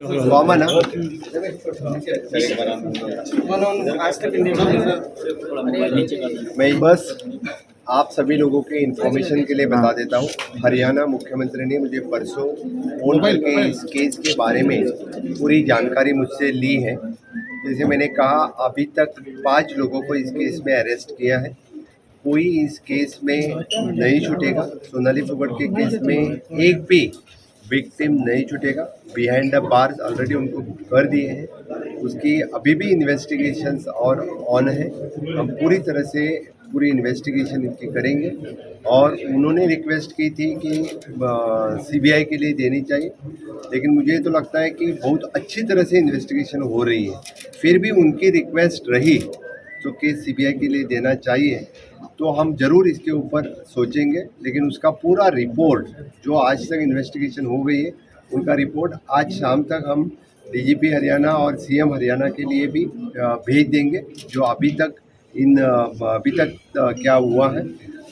Common मैं बस आप सभी लोगों के इन्फॉर्मेशन के लिए बता देता हूँ। हरियाणा मुख्यमंत्री ने मुझे परसों फोन करके इस केस के बारे में पूरी जानकारी मुझसे ली है। जैसे मैंने कहा, अभी तक 5 लोगों को इस केस में अरेस्ट किया है। कोई इस केस में नहीं छूटेगा। सोनाली फोगाट के केस में एक भी विक्टिम नहीं छूटेगा। बिहाइंड द बार्स ऑलरेडी उनको कर दिए हैं। उसकी अभी भी इन्वेस्टिगेशंस और ऑन है। हम पूरी तरह से पूरी इन्वेस्टिगेशन इनकी करेंगे और उन्होंने रिक्वेस्ट की थी कि सीबीआई के लिए देनी चाहिए, लेकिन मुझे तो लगता है कि बहुत अच्छी तरह से इन्वेस्टिगेशन हो रही है। फिर भी उनकी रिक्वेस्ट रही तो केस सीबीआई के लिए देना चाहिए, तो हम ज़रूर इसके ऊपर सोचेंगे। लेकिन उसका पूरा रिपोर्ट जो आज तक इन्वेस्टिगेशन हो गई है, उनका रिपोर्ट आज शाम तक हम डीजीपी हरियाणा और सीएम हरियाणा के लिए भी भेज देंगे, जो अभी तक क्या हुआ है।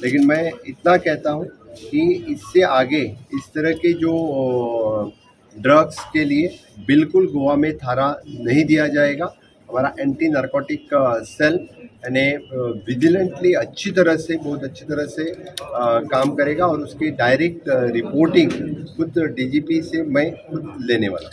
लेकिन मैं इतना कहता हूँ कि इससे आगे इस तरह के जो ड्रग्स के लिए बिल्कुल गोवा में थारा नहीं दिया जाएगा। हमारा एंटी नारकोटिक सेल यानी विजिलेंटली बहुत अच्छी तरह से काम करेगा और उसकी डायरेक्ट रिपोर्टिंग खुद डीजीपी से मैं खुद लेने वाला।